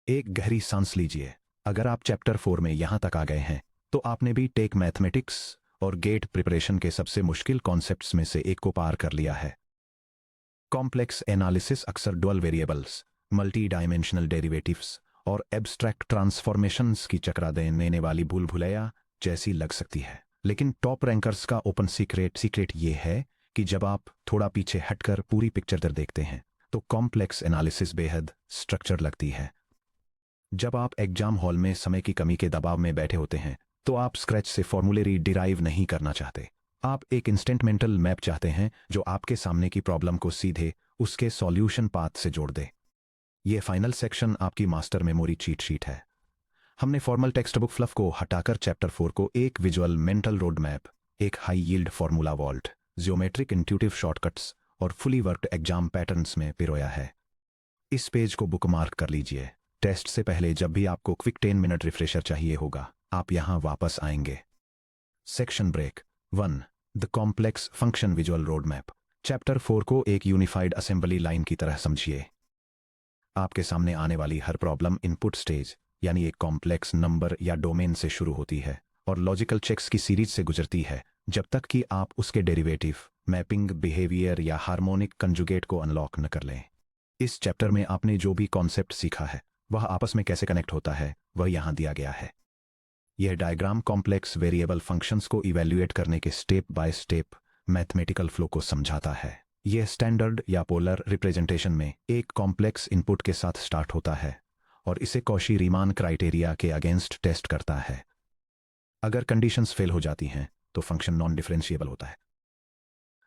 एक गहरी सांस लीजिए। अगर आप चैप्टर 4 में यहां तक आ गए हैं तो आपने भी टेक मैथमेटिक्स और गेट प्रिपरेशन के सबसे मुश्किल कॉन्सेप्ट्स में से एक को पार कर लिया है। कॉम्प्लेक्स एनालिसिस अक्सर dual variables, multi dimensional derivatives और एब्स्ट्रैक्ट ट्रांसफॉर्मेशंस की चकरा देने वाली भूल भुलैया जैसी लग सकती है, लेकिन टॉप रैंकर्स का ओपन सीक्रेट ये है कि जब आप थोड़ा पीछे हटकर पूरी पिक्चर देखते हैं तो कॉम्प्लेक्स एनालिसिस बेहद स्ट्रक्चर लगती है। जब आप एग्जाम हॉल में समय की कमी के दबाव में बैठे होते हैं तो आप स्क्रैच से फॉर्मूलेरी डिराइव नहीं करना चाहते। आप एक इंस्टेंट मेंटल मैप चाहते हैं जो आपके सामने की प्रॉब्लम को सीधे उसके सॉल्यूशन पाथ से जोड़ दे। यह फाइनल सेक्शन आपकी मास्टर मेमोरी चीट शीट है। हमने फॉर्मल टेक्स्ट बुक फ्लफ को हटाकर चैप्टर 4 को एक विजुअल मेंटल रोड मैप, एक high yield formula vault, geometric intuitive shortcuts और फुली वर्कड एग्जाम पैटर्न्स में पिरोया है। इस पेज को बुकमार्क कर लीजिए। टेस्ट से पहले जब भी आपको क्विक 10 मिनट रिफ्रेशर चाहिए होगा, आप यहां वापस आएंगे। Section break 1, the complex function visual road map. Chapter 4 को एक यूनिफाइड असेंबली लाइन की तरह समझिए। आपके सामने आने वाली हर प्रॉब्लम इनपुट स्टेज यानी एक कॉम्प्लेक्स नंबर या डोमेन से शुरू होती है और लॉजिकल चेक्स की सीरीज से गुजरती है जब तक कि आप उसके डेरिवेटिव, मैपिंग, बिहेवियर या हार्मोनिक कंजुगेट को अनलॉक न कर लें। इस चैप्टर में आपने जो भी कॉन्सेप्ट सीखा है वह आपस में कैसे कनेक्ट होता है वह यहां दिया गया है। यह डायग्राम कॉम्प्लेक्स वेरिएबल फंक्शंस को इवैल्यूएट करने के step by step mathematical flow को समझाता है। यह स्टैंडर्ड या पोलर रिप्रेजेंटेशन में एक कॉम्प्लेक्स इनपुट के साथ स्टार्ट होता है और इसे कॉशी-रीमान क्राइटेरिया के अगेंस्ट टेस्ट करता है। अगर कंडीशंस फेल हो जाती हैं तो फंक्शन नॉन डिफरेंशिएबल होता है।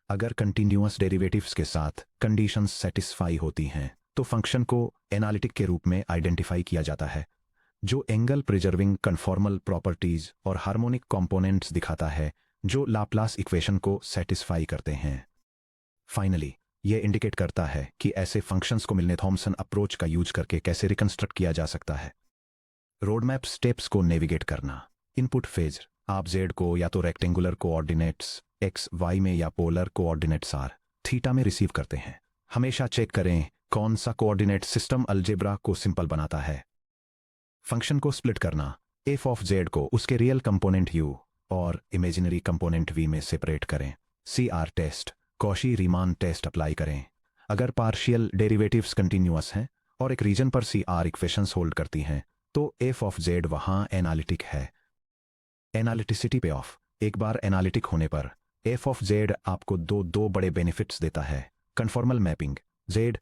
अगर कंटिन्यूअस डेरिवेटिव्स के साथ कंडीशंस सेटिस्फाई होती हैं तो फंक्शन को एनालिटिक के रूप में आइडेंटिफाई किया जाता है, जो एंगल प्रिजर्विंग कन्फॉर्मल प्रॉपर्टीज और हार्मोनिक कंपोनेंट्स दिखाता है जो लाप्लास इक्वेशन को सेटिस्फाई करते हैं। फाइनली यह इंडिकेट करता है कि ऐसे फंक्शंस को मिलने थॉमसन अप्रोच का यूज करके कैसे रिकंस्ट्रक्ट किया जा सकता है। रोडमैप स्टेप्स को नेविगेट करना। इनपुट फेज, आप जेड को या तो रेक्टेंगुलर कोऑर्डिनेट्स एक्स वाई में या पोलर कोऑर्डिनेट्स आर थीटा में रिसीव करते हैं। हमेशा चेक करें कौन सा कोऑर्डिनेट सिस्टम अलजेब्रा को सिंपल बनाता है। फंक्शन को स्प्लिट करना। एफ ऑफ जेड को उसके रियल कंपोनेंट यू और इमेजिनरी कंपोनेंट वी में सेपरेट करें। C R test, Cauchy Riemann test apply करें। अगर पार्शियल डेरिवेटिव्स कंटिन्यूअस हैं और एक रीजन पर सी आर इक्वेशंस होल्ड करती हैं तो एफ ऑफ जेड वहां एनालिटिक है। एनालिटिसिटी पे ऑफ। एक बार एनालिटिक होने पर एफ ऑफ जेड आपको दो बड़े बेनिफिट्स देता है। कन्फॉर्मल मैपिंग, जेड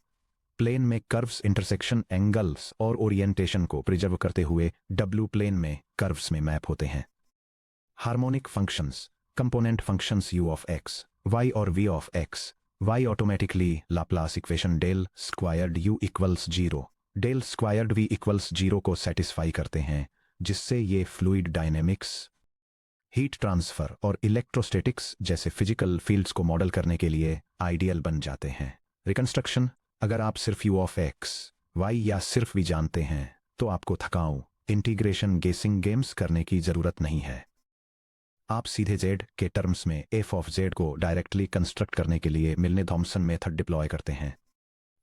प्लेन में कर्व्स, इंटरसेक्शन, एंगल्स और ओरिएंटेशन को प्रिजर्व करते हुए डब्ल्यू प्लेन में कर्व्स में मैप होते हैं। Harmonic functions, component functions U of x, Y और V of x, Y automatically Laplace equation del squared U equals 0, del squared V equals 0 को सेटिस्फाई करते हैं, जिससे ये फ्लूइड डायनेमिक्स, हीट ट्रांसफर और इलेक्ट्रोस्टैटिक्स जैसे फिजिकल फील्ड्स को model करने के लिए आइडियल बन जाते हैं। रिकंस्ट्रक्शन। अगर आप सिर्फ यू ऑफ एक्स, वाई या सिर्फ वी जानते हैं तो आपको थकाऊ इंटीग्रेशन गेसिंग गेम्स करने की जरूरत नहीं है। आप सीधे जेड के टर्म्स में एफ ऑफ जेड को डायरेक्टली कंस्ट्रक्ट करने के लिए मिलने थॉमसन मेथड डिप्लॉय करते हैं।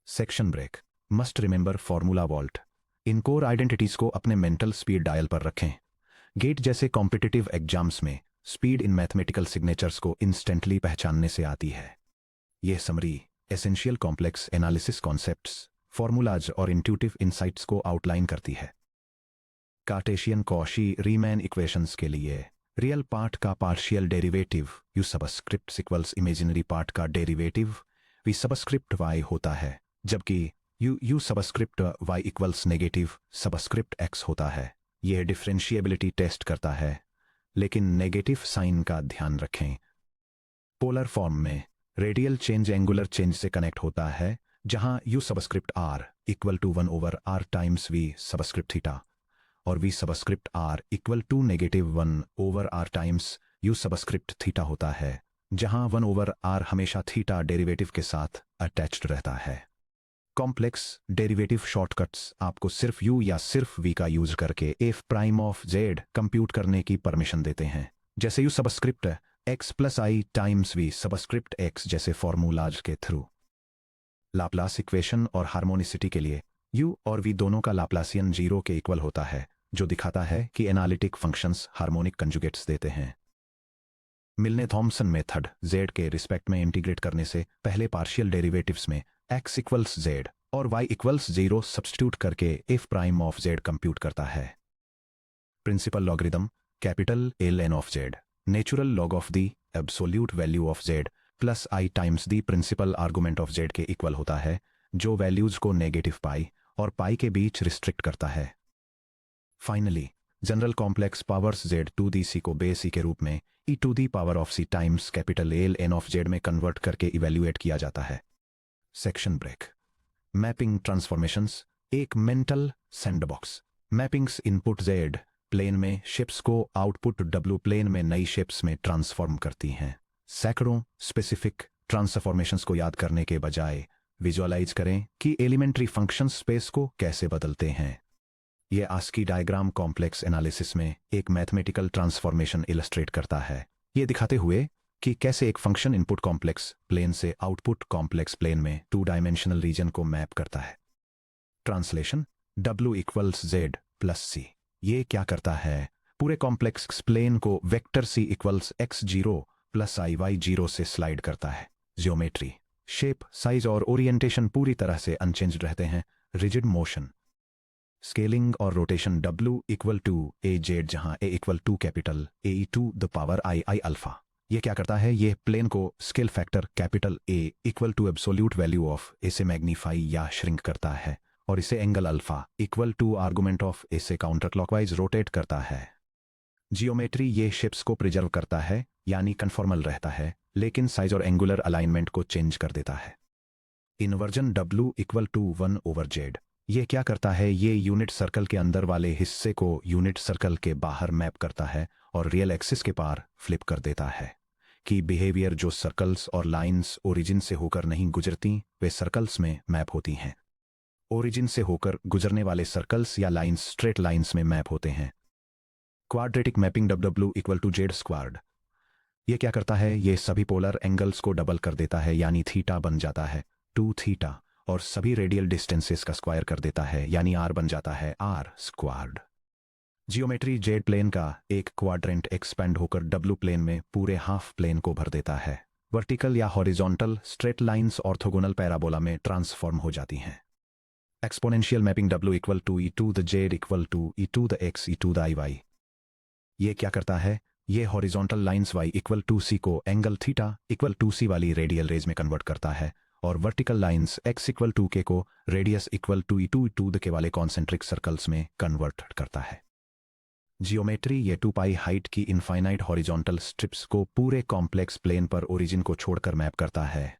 Section break. Must remember formula vault. इन कोर आइडेंटिटीज को अपने मेंटल स्पीड डायल पर रखें। गेट जैसे कॉम्पिटिटिव एग्जाम्स में स्पीड इन मैथमेटिकल सिग्नेचर्स को इंस्टेंटली पहचानने से आती है। यह summary essential complex analysis concepts, formulas और इंट्यूटिव इंसाइट्स को आउटलाइन करती है। कार्टेशियन कॉशी-रीमान इक्वेशंस के लिए रियल पार्ट का partial derivative u subscript equals imaginary part का डेरिवेटिव वी सबस्क्रिप्ट वाई होता है, जबकि u subscript y equals negative subscript x होता है। यह डिफरेंशिएबिलिटी टेस्ट करता है, लेकिन नेगेटिव साइन का ध्यान रखें। पोलर फॉर्म में रेडियल चेंज एंगुलर चेंज से कनेक्ट होता है, जहां U subscript R equal to 1 over R times we subscript theta और V subscript R equal to -1 over R times U subscript theta होता है, जहां 1 ओवर आर हमेशा थीटा डेरिवेटिव के साथ अटैच्ड रहता है। कॉम्प्लेक्स डेरिवेटिव शॉर्टकट्स आपको सिर्फ यू या सिर्फ वी का यूज करके f prime of z compute करने की परमिशन देते हैं, जैसे u subscript x plus i times we subscript x जैसे फॉर्मूलाज के थ्रू। लाप्लास इक्वेशन और हार्मोनिसिटी के लिए u और v दोनों का लाप्लासियन 0 के इक्वल होता है, जो दिखाता है कि एनालिटिक फंक्शंस हार्मोनिक कंजुगेट्स देते हैं। मिलने थॉम्सन मेथड z के रिस्पेक्ट में इंटीग्रेट करने से पहले पार्शियल डेरिवेटिव्स में x इक्वल्स z और y इक्वल्स 0 सब्स्टिट्यूट करके f prime of z compute करता है। Principal logarithm capital ln of z natural log of the absolute value of z plus i times the principal argument of z के equal होता है, जो values को negative पाई और पाई के बीच रिस्ट्रिक्ट करता है। Finally general complex powers z to the c को बेस e के रूप में e to the power of c times capital ln of z में कन्वर्ट करके इवेल्युएट किया जाता है। Section break. मैपिंग ट्रांसफॉर्मेशंस एक mental sandbox. Mappings input z plane में शिप्स को आउटपुट w प्लेन में नई शिप्स में ट्रांसफॉर्म करती हैं। सैकड़ों स्पेसिफिक ट्रांसफॉर्मेशंस को याद करने के बजाय विजुअलाइज करें कि एलिमेंट्री फंक्शन स्पेस को कैसे बदलते हैं। यह आस्की डायग्राम कॉम्प्लेक्स एनालिसिस में एक मैथमेटिकल ट्रांसफॉर्मेशन इलस्ट्रेट करता है, ये दिखाते हुए कि कैसे एक फंक्शन इनपुट कॉम्प्लेक्स प्लेन से आउटपुट कॉम्प्लेक्स प्लेन में 2 डायमेंशनल रीजन को मैप करता है। Translation w equals z plus c। ये क्या करता है? पूरे कॉम्प्लेक्स प्लेन को vector c equals x0 plus iy0 से स्लाइड करता है। ज्योमेट्री, शेप, साइज और ओरिएंटेशन पूरी तरह से अनचेंज्ड रहते हैं। रिजिड मोशन, स्केलिंग और rotation w equal to a z, जहां a equal to capital a to the power i alpha. ये क्या करता है? ये प्लेन को scale factor capital A equal to absolute value of a से मैग्नीफाई या श्रिंक करता है और इसे angle alpha equal to argument of a से काउंटर क्लॉकवाइज रोटेट करता है। जियोमेट्री, ये शेप्स को प्रिजर्व करता है यानी कन्फॉर्मल रहता है, लेकिन साइज और एंगुलर अलाइनमेंट को चेंज कर देता है। Inversion w equal to 1 over z। ये क्या करता है? ये यूनिट सर्कल के अंदर वाले हिस्से को यूनिट सर्कल के बाहर मैप करता है और रियल एक्सिस के पार फ्लिप कर देता है कि बिहेवियर जो सर्कल्स और लाइंस ओरिजिन से होकर नहीं गुजरती, वे सर्कल्स में मैप होती हैं। ओरिजिन से होकर गुजरने वाले सर्कल्स या लाइंस स्ट्रेट लाइंस में मैप होते हैं। Quadratic mapping w equal to z squared. ये क्या करता है? ये सभी पोलर एंगल्स को डबल कर देता है यानी थीटा बन जाता है 2 थीटा, और सभी रेडियल डिस्टेंसेस का स्क्वायर कर देता है यानी r बन जाता है r squared. Geometry, z plane का एक क्वाड्रेंट एक्सपेंड होकर w प्लेन में पूरे हाफ प्लेन को भर देता है। वर्टिकल या horizontal straight lines orthogonal parabola में ट्रांसफॉर्म हो जाती हैं। Exponential mapping w equal to e to the z equal to e to the x e to the iy। ये क्या करता है? ये horizontal lines y equal to c को angle theta equal to c वाली रेडियल रेज में convert करता है और vertical lines x equal to k को radius equal to e to the के वाले कॉन्सेंट्रिक सर्कल्स में कन्वर्ट करता है। जियोमेट्री, ये 2 पाई हाइट की इनफाइनाइट हॉरिजॉन्टल स्ट्रिप्स को पूरे कॉम्प्लेक्स प्लेन पर ओरिजिन को छोड़कर मैप करता है।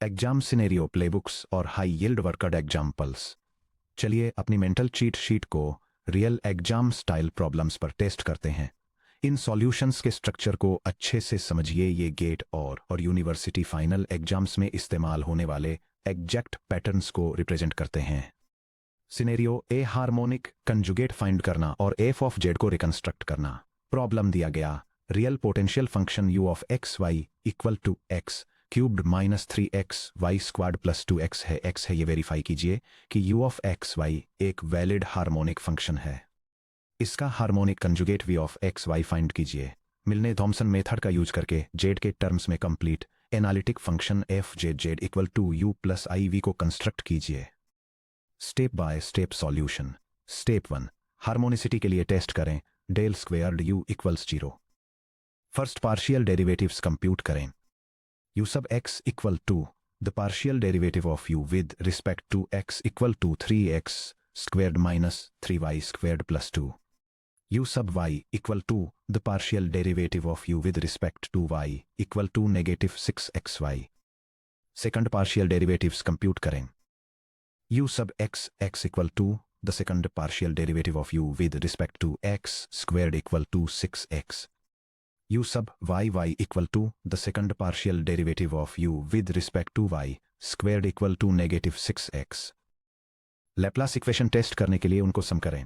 एग्जाम सिनेरियो, प्लेबुक्स और हाई यील्ड वर्कड एग्जाम्पल्स। चलिए अपनी मेंटल चीट शीट को रियल एग्जाम स्टाइल प्रॉब्लम्स पर टेस्ट करते हैं। इन सॉल्यूशंस के स्ट्रक्चर को अच्छे से समझिए। ये गेट और यूनिवर्सिटी फाइनल एग्जाम्स में इस्तेमाल होने वाले एग्जैक्ट पैटर्न्स को रिप्रेजेंट करते हैं। Scenario A, harmonic conjugate find करना और f ऑफ z को रिकंस्ट्रक्ट करना। प्रॉब्लम दिया गया, real potential function u of x y equal to x cubed minus 3x y squared plus 2x है। x है, ये वेरीफाई कीजिए कि u ऑफ x y एक वैलिड हार्मोनिक फंक्शन है। इसका harmonic conjugate v of x y find कीजिए। Milne Thomson method का यूज करके z के टर्म्स में complete analytic function f z equal to u plus i v को construct कीजिए। Step by step solution. Step 1, harmonicity के लिए test करें। Del squared u equals 0। First partial derivatives compute करें। u sub x equal to the partial derivative of u with respect to x equal to 3x squared minus 3y squared plus 2। u sub y equal to the partial derivative of u with respect to y equal to negative 6xy। Second partial derivatives compute करें। u sub x equal to the second partial derivative of u with respect to x squared equal to 6x. u sub y equal to the second partial derivative of u with respect to y squared equal to negative 6x. Laplace equation test करने के लिए उनको sum करें।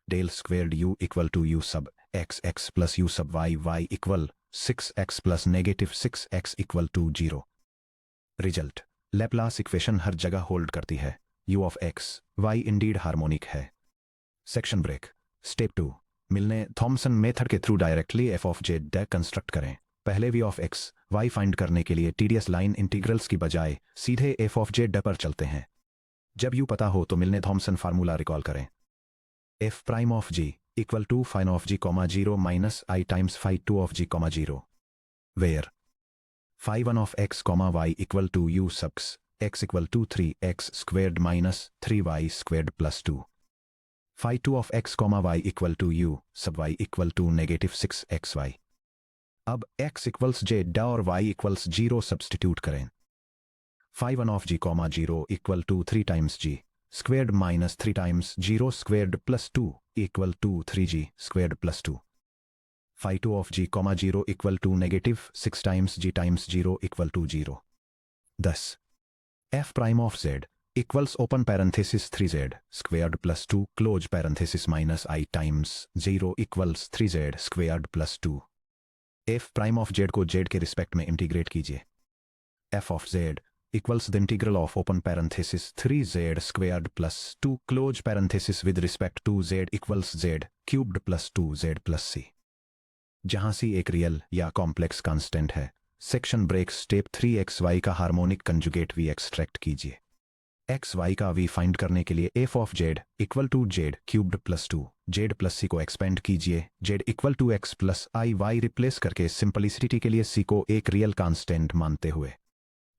Del squared u equal to u sub x plus u sub y equal 6x plus negative 6x equal to 0। Result, Laplace equation हर जगह hold करती है। u of x Y indeed harmonic है। Section break. Step 2, Milne Thomson method के through directly F of Z construct करें। पहले V of x Y find करने के लिए टीडीएस लाइन इंटीग्रल्स की बजाय सीधे एफ ऑफ जेड पर चलते हैं। जब यू पता हो तो मिलने थॉमसन फार्मूला रिकॉल करें। F prime of G equal to fine of ji comma 0 minus I times phi 2 of ji comma 0, where phi 1 of X comma Y equal to U subs X equal to 3x squared minus 3y squared plus 2, phi 2 of X comma Y equal to U sub y equal to negative 6xy। अब x equals Z और y equals 0 substitute करें। Phi 1 of ji comma 0 equal to 3 times g squared minus 3 times 0 squared plus 2 equal to 3g squared plus 2, phi 2 of ji comma 0 equal to negative 6 times g times 0 equal to 0। thus f prime of z equals open parenthesis 3z squared plus 2 close parenthesis minus i times 0 equals 3z squared plus 2। f prime of z को z के respect में integrate कीजिए। f of z equals the integral of open parenthesis 3z squared plus 2 close parenthesis with respect to z equals z cubed plus 2z plus c, जहां c एक real या complex constant है। Section break. Step 3, xy का harmonic conjugate v extract कीजिए। xy का v find करने के लिए f of z equal to z cubed plus 2 z plus c को एक्सपेंड कीजिए। z equal to x plus I y replace करके simplicity के लिए c को एक रियल कांस्टेंट मानते हुए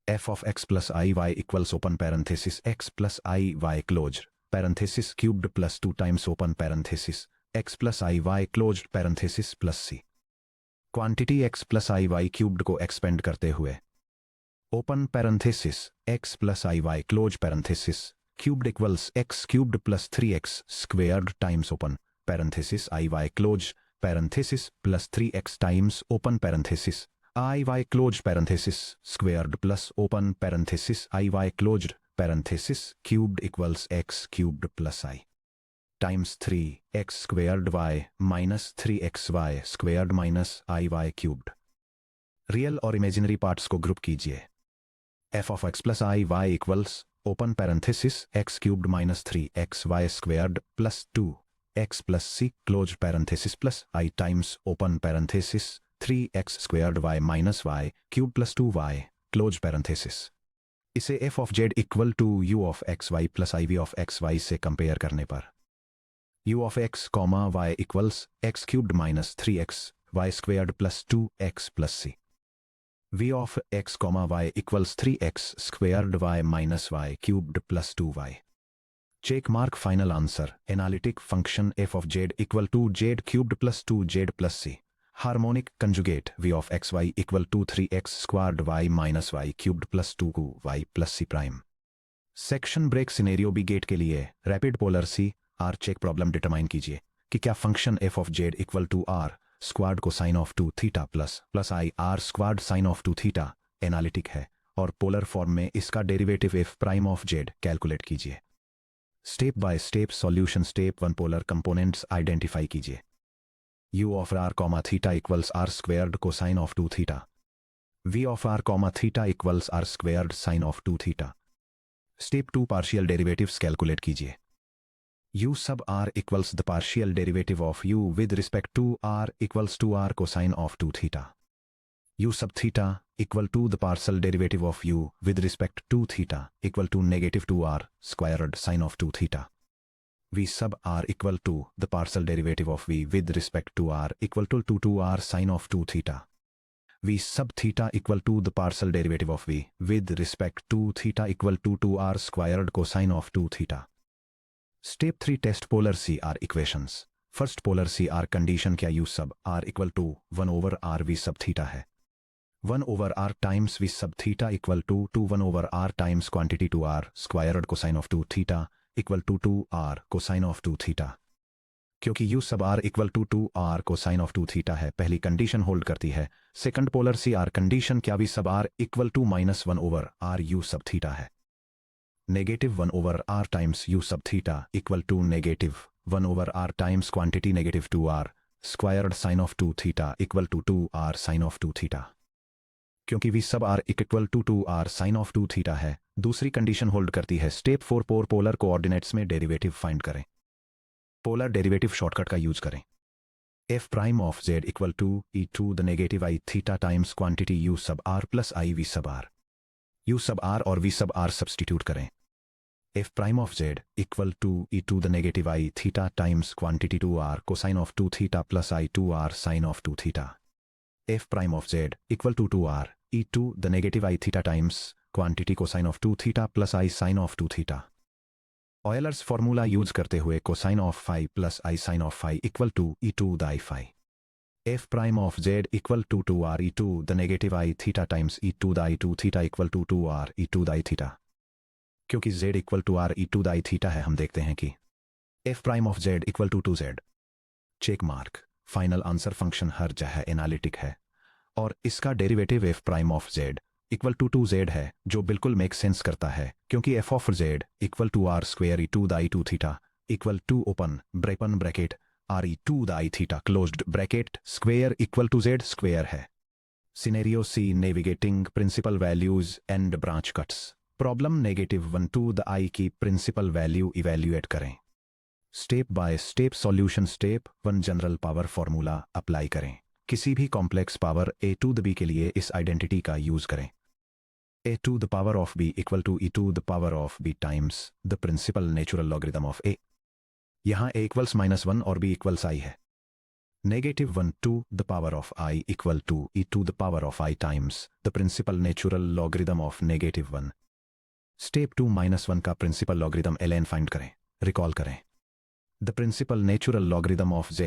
f of x plus I Y equals open parenthesis x plus I Y close parenthesis cubed plus 2 times open parenthesis x plus I Y close parenthesis plus c। Quantity x plus I Y cubed को expand करते हुए open parenthesis x plus I Y close parenthesis cubed equals x cubed plus 3x squared times open parenthesis I Y close parenthesis plus 3x times open parenthesis I Y close parenthesis squared plus open parenthesis I y closed parenthesis cubed equals x cubed plus i times 3x squared y minus 3xy squared minus i Y cubed. Real और imaginary parts को group कीजिए। f of x plus I Y equals open parenthesis x cubed minus 3xy squared plus 2x plus c close parenthesis plus i times open parenthesis 3x squared y minus y cube plus 2y close parenthesis. इसे f of z equal to u of x y plus i v of x y से compare करने पर u of x comma y equals x cubed minus 3x y squared plus 2x plus c। v of x comma y equals 3x squared y minus y cubed plus 2y। Check mark final answer. Analytic function f of z equal to z cubed plus 2z plus c। Harmonic conjugate v of x y equal to 3x squared y minus y cubed plus 2y plus c prime. Section break. Scenario B GATE के लिए rapid polar c R check problem determine कीजिए कि क्या function f of z equal to r squared cosine of 2 theta plus I R squared sine of 2 theta analytic है और polar form में इसका derivative f prime of z calculate कीजिए। Step by step solution. Step 1, polar components identify कीजिए। u of r comma theta equals r squared cosine of 2 theta. v of r comma theta equals r squared sine of 2 theta. Step 2, partial derivatives calculate कीजिए। u sub r equals the partial derivative of u with respect to r equals to r cosine of 2 theta. u sub theta equal to the partial derivative of u with respect to theta equal to negative 2r squared sine of 2 theta. v sub r equal to the partial derivative of v with respect to r equal to 2r sine of 2 theta. v sub theta equal to the partial derivative of v with respect to theta equal to 2r squared cosine of 2 theta. Step 3, test polar C R equations. First polar C R condition क्या u sub r equal to 1 over r v sub theta है। 1 over r times v sub theta equal to 1 over r times quantity 2r squared cosine of 2 theta equal to 2r cosine of 2 theta. क्योंकि u sub r equal to 2r cosine of 2 theta है, पहली condition hold करती है। Second polar C R condition क्या v sub r equal to -1 over r u sub theta है। Negative 1 over r times u sub theta equal to negative 1 over r times quantity negative 2r squared sine of 2 theta equal to 2r sine of 2 theta. क्योंकि v sub r equal to 2r sine of 2 theta है, दूसरी condition hold करती है। Step 4 polar coordinates में derivative find करें। Polar derivative shortcut का use करें। f prime of z equal to e to the negative i theta times quantity u sub r plus i v sub r। u sub r और v sub r substitute करें। f prime of z equal to e to the negative i theta times quantity 2r cosine of 2 theta plus i 2r sine of 2 theta. f prime of z equal to 2r e to the negative i theta times quantity cosine of 2 theta plus i sine of 2 theta. Euler's formula use करते हुए cosine of phi plus i sine of phi equal to e to the i phi. f prime of z equal to 2r e to the negative i theta times e to the i 2 theta equal to 2r e to the i theta. क्योंकि z equal to r e to the i theta है, हम देखते हैं कि f prime of z equal to 2z। Check mark. Final answer function हर जगह analytic है और इसका derivative f prime of z equal to 2z है, जो बिल्कुल मेक सेंस करता है क्योंकि f of z equal to r square e to the i 2 theta equal to open bracket r e to the i theta closed bracket square equal to z square है। Scenario C navigating principal values and branch cuts. Problem -1 to the i की principal value evaluate करें। Step by step solution. Step 1 general power formula apply करें। किसी भी complex power a to the b के लिए इस identity का use करें। a to the power of b equal to e to the power of b times the principal natural logarithm of a। यहाँ a equals -1 और b equals i है। -1 to the power of i equal to e to the power of i times the principal natural logarithm of -1। Step 2 -1 का principal logarithm ln find करें। Recall करें। The principal natural logarithm of z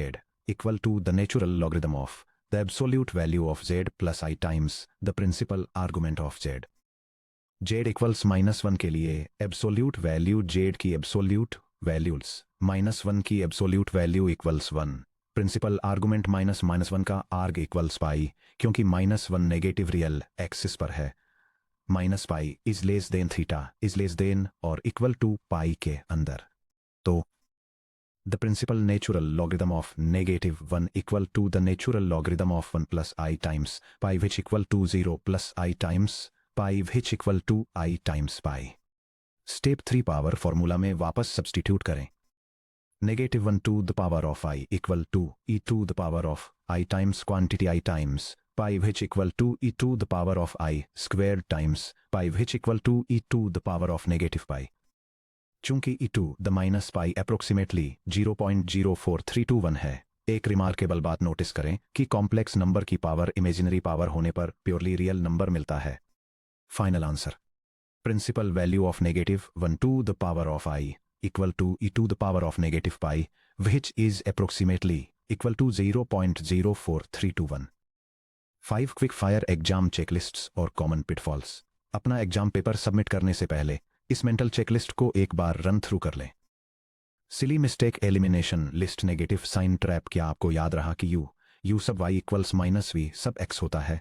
equal to the natural logarithm of the absolute value of z plus I times the principal argument of z। z equals -1 के लिए absolute value z की absolute values -1 की absolute value equals 1। principal argument -1 का arg equals pi, क्योंकि -1 negative real axis पर है। -pi is less than theta is less than और equal to pi के अंदर। तो the principal natural logarithm of -1 equal to the natural logarithm of 1 plus I times pi which equal to 0 plus I times pi which equal to I times pi। Step 3 power formula में वापस substitute करें। -1 to the power of I equal to e to the power of I times quantity I times pi which equal to e to the power of I squared times pi which equal to e to the power of -pi। चूंकि e to the -pi approximately 0.04321 है, एक remarkable बात notice करें कि complex number की power imaginary power होने पर purely real number मिलता है। Final answer. Principal value of -1 to the power of i equal to e to the power of -pi which is approximately equal to 0.04321। 5 quick fire exam checklists और common pitfalls. अपना exam paper submit करने से पहले इस mental checklist को एक बार run through कर लें। Silly mistake elimination list negative sign trap. क्या आपको याद रहा कि u sub y equals -v sub x होता है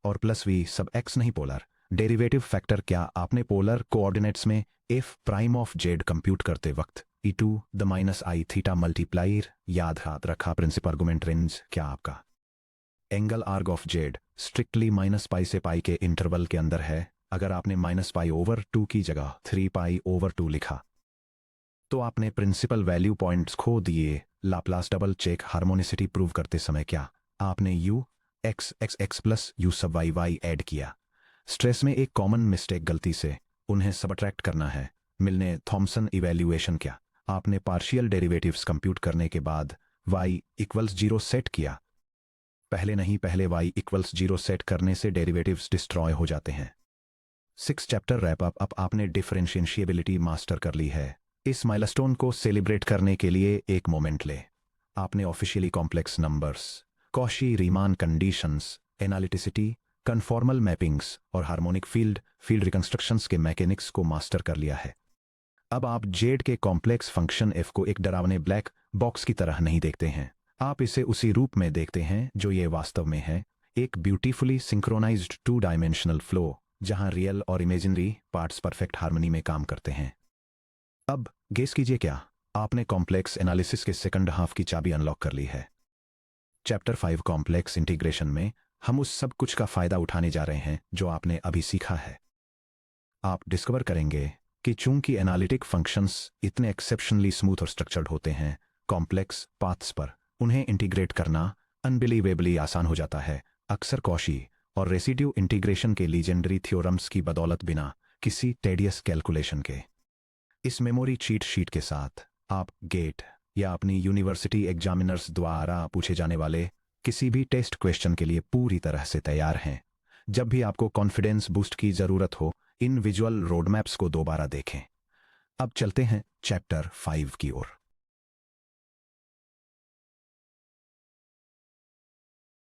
और +v सब x नहीं पोलर? Derivative factor. क्या आपने पोलर कोऑर्डिनेट्स में f prime of z compute करते वक्त e to the -i theta multiplier याद रखा? Principal argument range. क्या आपका angle arg of z strictly -pi से pi के इंटरवल के अंदर है? अगर आपने -pi/2 की जगह 3pi/2 लिखा तो आपने प्रिंसिपल वैल्यू पॉइंट्स खो दिए। Laplace double check harmonicity prove करते समय क्या आपने x plus u sub y add किया? स्ट्रेस में एक कॉमन मिस्टेक, गलती से उन्हें सबट्रैक्ट करना है। मिलने थॉमसन इवैल्यूएशन। क्या आपने पार्शियल डेरिवेटिव्स कंप्यूट करने के बाद y इक्वल्स 0 सेट किया? पहले नहीं, पहले y इक्वल्स 0 सेट करने से डेरिवेटिव्स डिस्ट्रॉय हो जाते हैं। 6 चैप्टर रैप अप। आपने डिफरेंशिएबिलिटी मास्टर कर ली है। इस माइलस्टोन को सेलिब्रेट करने के लिए एक मोमेंट ले। आपने officially complex numbers, Cauchy Riemann conditions, analyticity, conformal mappings और हार्मोनिक फील्ड रिकंस्ट्रक्शंस के मैकेनिक्स को मास्टर कर लिया है। अब आप जेड के कॉम्प्लेक्स फंक्शन f को एक डरावने ब्लैक बॉक्स की तरह नहीं देखते हैं। आप इसे उसी रूप में देखते हैं जो ये वास्तव में है, एक ब्यूटीफुली सिंक्रोनाइज्ड 2 डायमेंशनल फ्लो जहां रियल और इमेजिनरी पार्ट्स परफेक्ट हार्मनी में काम करते हैं। अब गेस कीजिए, क्या आपने कॉम्प्लेक्स एनालिसिस के सेकंड हाफ की चाबी अनलॉक कर ली है? चैप्टर 5 कॉम्प्लेक्स इंटीग्रेशन में हम उस सब कुछ का फायदा उठाने जा रहे हैं जो आपने अभी सीखा है। आप डिस्कवर करेंगे कि चूंकि एनालिटिक फंक्शंस इतने एक्सेप्शनली स्मूथ और स्ट्रक्चर्ड होते हैं, कॉम्प्लेक्स पाथ्स पर उन्हें इंटीग्रेट करना अनबिलीवेबली आसान हो जाता है, अक्सर कॉशी और रेसिड्यू इंटीग्रेशन के लीजेंडरी थ्योरम्स की बदौलत बिना किसी टेडियस कैलकुलेशन के। इस मेमोरी चीट शीट के साथ आप गेट या अपनी यूनिवर्सिटी एग्जामिनर्स द्वारा पूछे जाने वाले किसी भी टेस्ट क्वेश्चन के लिए पूरी तरह से तैयार हैं। जब भी आपको कॉन्फिडेंस बूस्ट की जरूरत हो, इन विजुअल रोडमैप्स को दोबारा देखें। अब चलते हैं चैप्टर 5 की ओर।